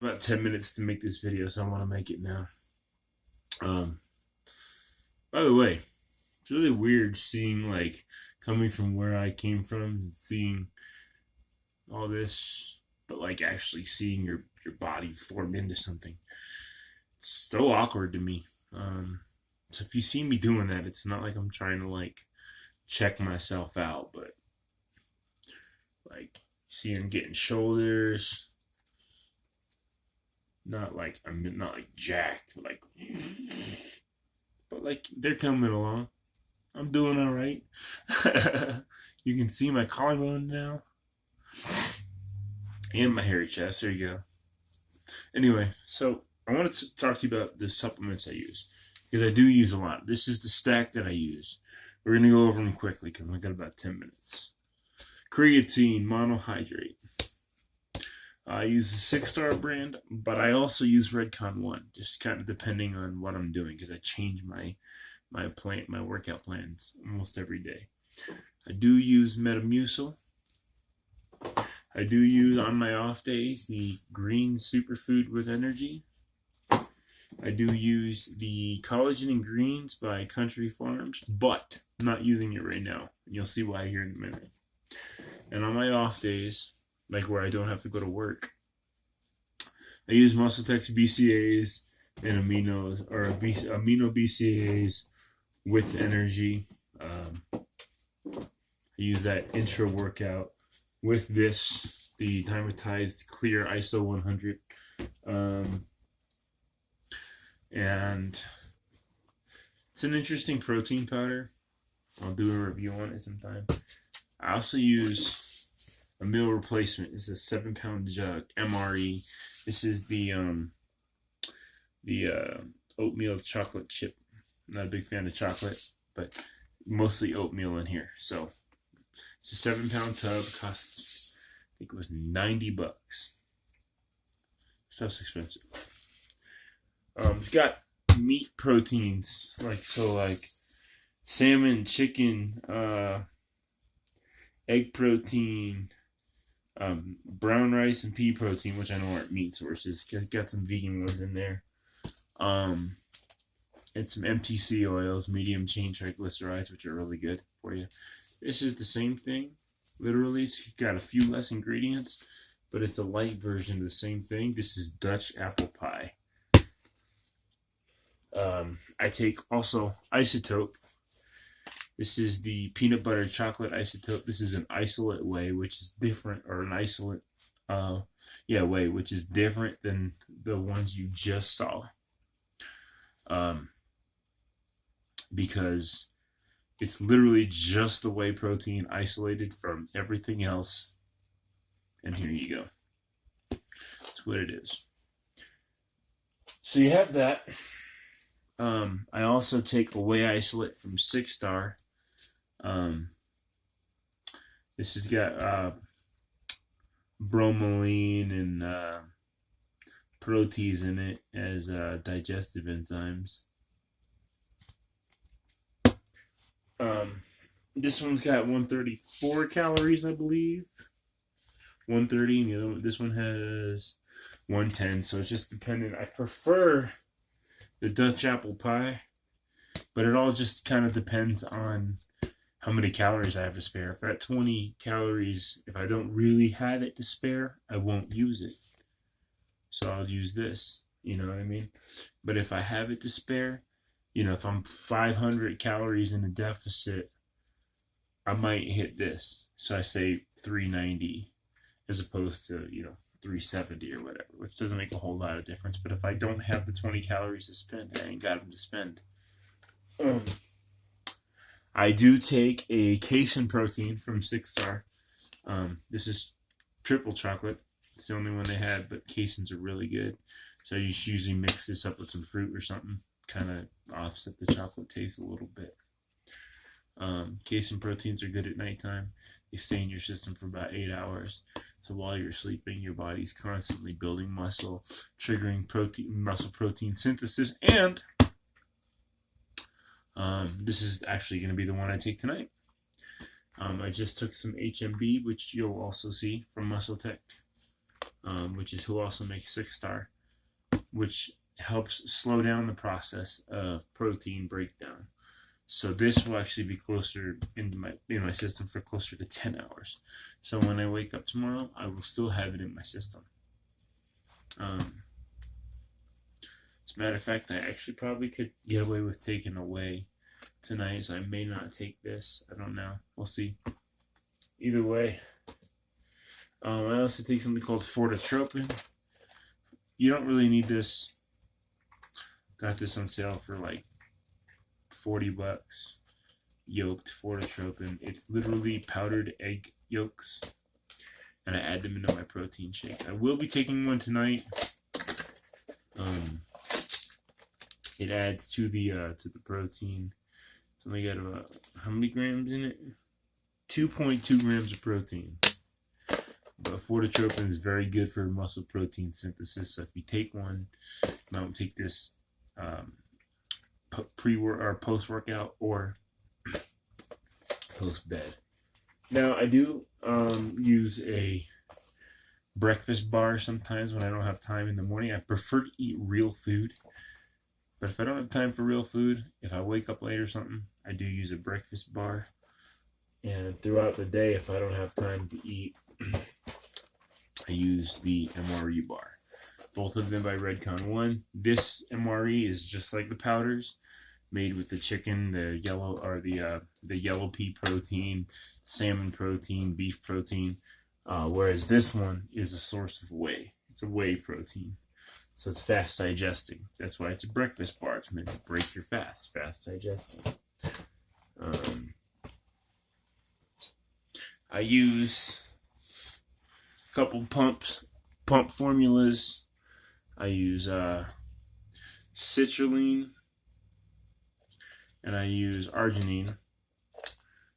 About 10 minutes to make this video, so I want to make it now. Um, by the way, it's really weird seeing, like, coming from where I came from and seeing all this, but like actually seeing your body form into something. It's so awkward to me. So if you see me doing that, it's not like I'm trying to like check myself out, but like see I'm getting shoulders, not like I'm not like jacked, but like they're coming along. I'm doing all right. You can see my collarbone now and my hairy chest. There you go. Anyway, so I wanted to talk to you about the supplements I use because I do use a lot. This is the stack that I use. We're gonna go over them quickly because we got about 10 minutes. Creatine monohydrate. I use the 6-star brand, but I also use Redcon One, just kind of depending on what I'm doing because I change my workout plans almost every day. I do use Metamucil. I do use on my off days the green superfood with energy. I do use the collagen and greens by Country Farms, but I'm not using it right now. You'll see why here in a minute. And on my off days, like where I don't have to go to work, I use MuscleTech BCAAs and amino BCAAs with energy. I use that intra workout with this, the Dymatize Clear ISO 100. And it's an interesting protein powder. I'll do a review on it sometime. I also use a meal replacement. It's a 7-pound jug, MRE. This is the oatmeal chocolate chip. I'm not a big fan of chocolate, but mostly oatmeal in here. So it's a 7-pound tub. Costs, I think it was $90. Stuff's expensive. It's got meat proteins like salmon, chicken, egg protein, brown rice and pea protein, which I know aren't meat sources. Got some vegan ones in there. And some MTC oils, medium chain triglycerides, which are really good for you. This is the same thing, literally. It's got a few less ingredients, but it's a light version of the same thing. This is Dutch apple pie. I take also Isotope. This is the peanut butter chocolate Isotope. This is an isolate whey, which is different, or an isolate, whey, which is different than the ones you just saw. Because it's literally just the whey protein isolated from everything else. And here you go. That's what it is. So you have that. I also take a whey isolate from 6-star. This has got bromelain and protease in it as digestive enzymes. This one's got 134 calories, I believe. 130, and this one has 110, so it's just dependent. I prefer the Dutch apple pie, but it all just kind of depends on how many calories I have to spare. If that 20 calories, if I don't really have it to spare, I won't use it. So I'll use this, you know what I mean? But if I have it to spare, if I'm 500 calories in a deficit, I might hit this. So I say 390 as opposed to, 370 or whatever, which doesn't make a whole lot of difference. But if I don't have the 20 calories to spend, I ain't got them to spend. I do take a casein protein from 6-star. This is triple chocolate. It's the only one they had, but caseins are really good. So I just usually mix this up with some fruit or something, kind of offset the chocolate taste a little bit. Casein proteins are good at nighttime. They stay in your system for about 8 hours. So while you're sleeping, your body's constantly building muscle, triggering muscle protein synthesis. And this is actually going to be the one I take tonight. I just took some HMB, which you'll also see from MuscleTech. which is who also makes Six Star, which helps slow down the process of protein breakdown. So this will actually be closer in my system for closer to 10 hours. So when I wake up tomorrow, I will still have it in my system. As a matter of fact, I actually probably could get away with taking away tonight, so I may not take this. I don't know. We'll see. Either way, I also take something called Fortatropin. You don't really need this. Got this on sale for like $40. Yolked Fortatropin. It's literally powdered egg yolks, and I add them into my protein shake. I will be taking one tonight. It adds to the protein. It's only got about how many grams in it? 2.2 grams of protein. But Fortatropin is very good for muscle protein synthesis. So if you take one, you might take this pre-work or post-workout or post-bed. Now I do use a breakfast bar sometimes when I don't have time in the morning. I prefer to eat real food. But if I don't have time for real food, if I wake up late or something, I do use a breakfast bar. And throughout the day, if I don't have time to eat, I use the MRE bar. Both of them by Redcon 1. This MRE is just like the powders, made with the chicken, the yellow pea protein, salmon protein, beef protein. Whereas this one is a source of whey. It's a whey protein. So it's fast digesting. That's why it's a breakfast bar. It's meant to break your fast. Fast digesting. I use a couple pump formulas. I use citrulline, and I use arginine.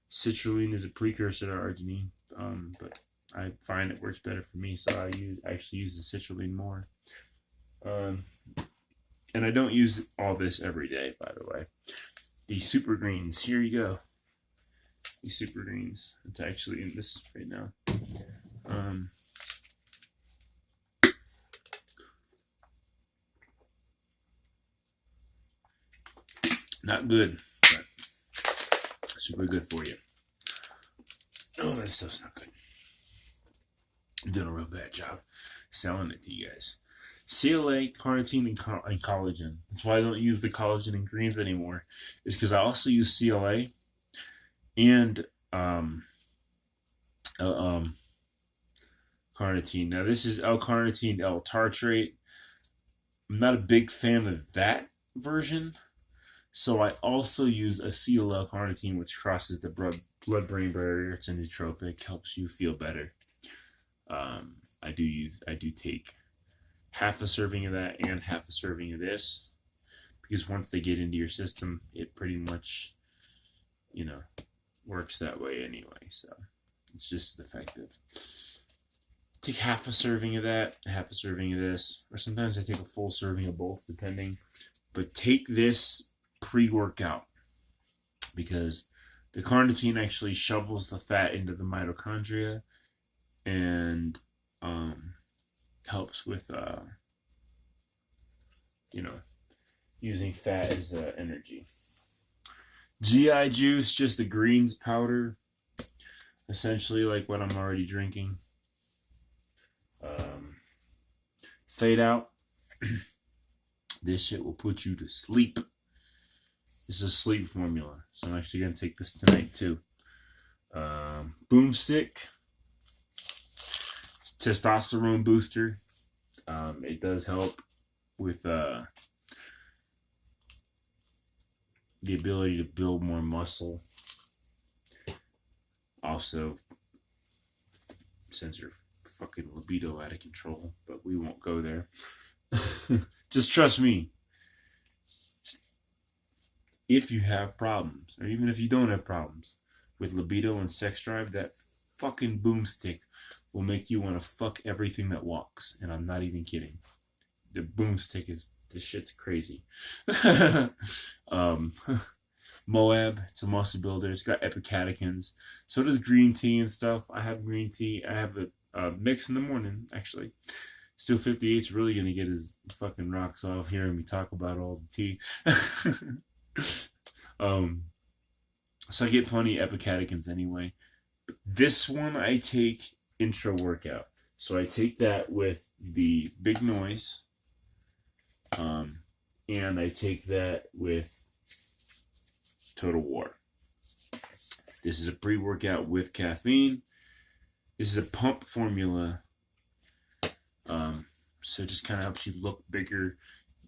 Citrulline is a precursor to arginine, but I find it works better for me, so I actually use the citrulline more. And I don't use all this every day, by the way. These super greens, here you go. These super greens. It's actually in this right now. Not good, but super good for you. Oh, that stuff's not good. I'm doing a real bad job selling it to you guys. CLA, carnitine, and collagen. That's why I don't use the collagen in greens anymore. Is because I also use CLA and carnitine. Now this is L-carnitine, L-tartrate. I'm not a big fan of that version, so I also use acetyl-L-carnitine, which crosses the blood-brain barrier. It's a nootropic, helps you feel better. I do take half a serving of that and half a serving of this, because once they get into your system, it pretty much, works that way anyway. So it's just effective. Take half a serving of that, half a serving of this, or sometimes I take a full serving of both, depending. But take this pre-workout, because the carnitine actually shovels the fat into the mitochondria and helps with using fat as energy. GI juice, just the greens powder, essentially like what I'm already drinking. Fade out. This shit will put you to sleep. This is a sleep formula, so I'm actually gonna take this tonight too. Boomstick. It's a testosterone booster. It does help with the ability to build more muscle. Also, sends your fucking libido out of control, but we won't go there. Just trust me. If you have problems, or even if you don't have problems with libido and sex drive, that fucking boomstick will make you want to fuck everything that walks. And I'm not even kidding. The boomstick this shit's crazy. Moab, it's a muscle builder. It's got epicatechins. So does green tea and stuff. I have green tea. I have Mix in the morning, actually. Steel 58's really gonna get his fucking rocks off hearing me talk about all the tea. So I get plenty of epicatechins anyway. This one I take intra workout. So I take that with the big noise. And I take that with Total War. This is a pre-workout with caffeine. This is a pump formula. So it just kind of helps you look bigger,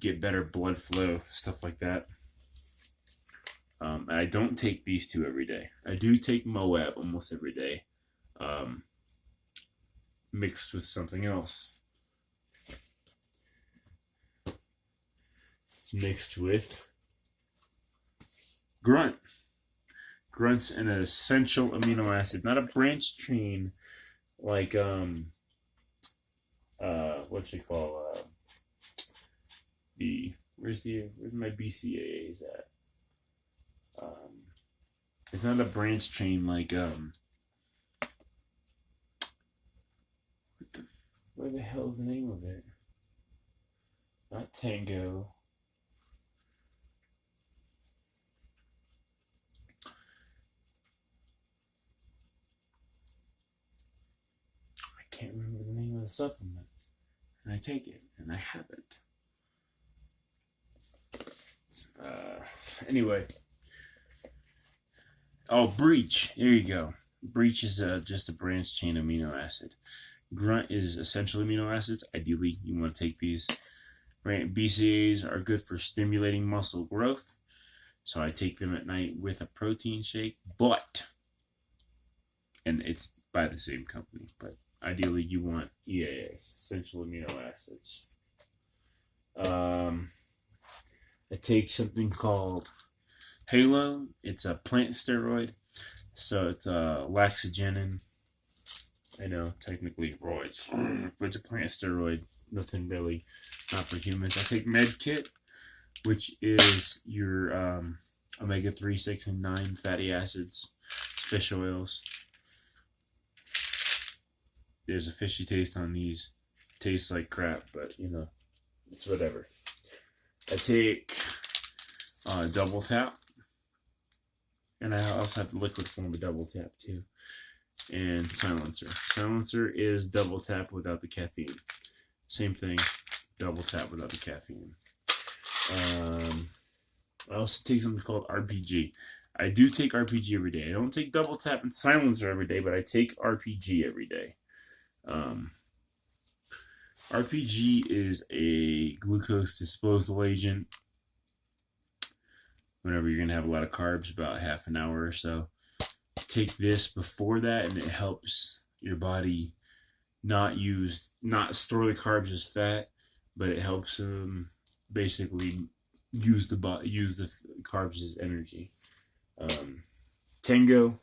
get better blood flow, stuff like that. I don't take these two every day. I do take Moab almost every day, mixed with something else. It's mixed with Grunt. Grunt's an essential amino acid, not a branch chain like what you call where's my BCAAs at? It's not a branch chain like where the hell is the name of it? Not Tango. I can't remember the name of the supplement. And I take it, and I haven't. Anyway. Oh, Breach. There you go. Breach is just a branch chain amino acid. Grunt is essential amino acids. Ideally, you want to take these. BCAAs are good for stimulating muscle growth. So I take them at night with a protein shake. And it's by the same company, but ideally you want EAAs, essential amino acids. I take something called Halo. It's a plant steroid, so it's laxagenin. I know, technically roids, but it's a plant steroid. Nothing really, not for humans. I take MedKit, which is your omega-3, 6, and 9 fatty acids, fish oils. There's a fishy taste on these. Tastes like crap, but you know, it's whatever. I take Double Tap. And I also have the liquid form of Double Tap too. And Silencer. Silencer is Double Tap without the caffeine. Same thing, Double Tap without the caffeine. I also take something called RPG. I do take RPG every day. I don't take Double Tap and Silencer every day, but I take RPG every day. RPG is a glucose disposal agent. Whenever you're going to have a lot of carbs, about half an hour or so. Take this before that, and it helps your body not store the carbs as fat, but it helps basically use the carbs as energy. Tango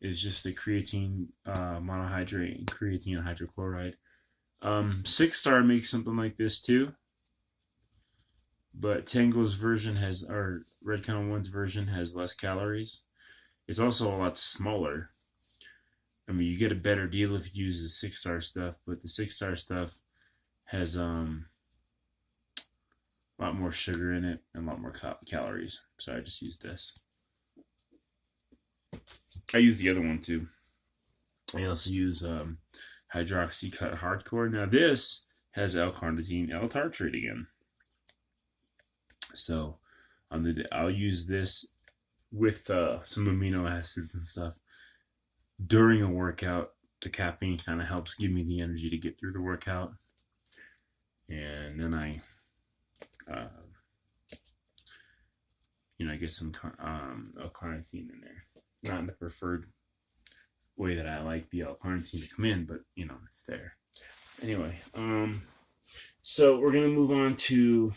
is just a creatine monohydrate and creatine hydrochloride. 6 Star makes something like this too. But Tango's version or Redcon 1's version has less calories. It's also a lot smaller. I mean, you get a better deal if you use the 6 Star stuff, but the 6 Star stuff has a lot more sugar in it and a lot more calories. So I just use this. I use the other one too. I also use Hydroxycut Hardcore. Now this has L-carnitine, L-tartrate again. So I'll use this with some amino acids and stuff during a workout. The caffeine kind of helps give me the energy to get through the workout. And then I get some L-carnitine in there. Not in the preferred way that I like the L-carnitine to come in, but it's there. Anyway, so we're gonna move on to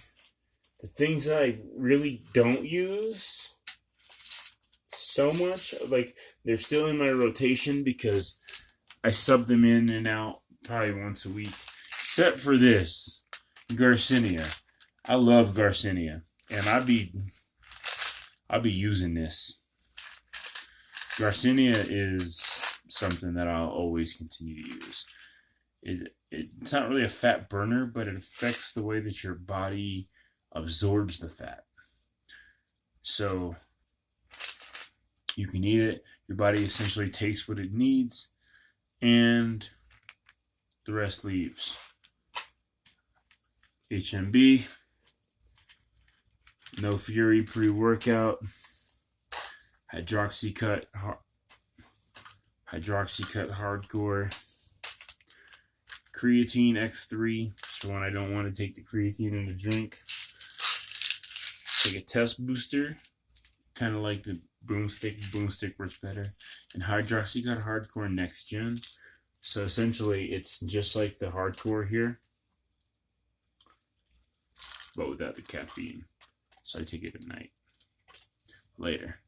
the things that I really don't use so much. Like, they're still in my rotation because I sub them in and out probably once a week. Except for this, Garcinia. I love Garcinia, and I'll be using this. Garcinia is something that I'll always continue to use. It's not really a fat burner, but it affects the way that your body absorbs the fat. So you can eat it, your body essentially takes what it needs, and the rest leaves. HMB, No Fury pre-workout, Hydroxycut Hardcore, Creatine X3, so when I don't want to take the creatine in the drink. Take a test booster, kind of like the Boomstick works better, and Hydroxycut Hardcore Next Gen. So essentially it's just like the Hardcore here, but without the caffeine. So I take it at night. Later.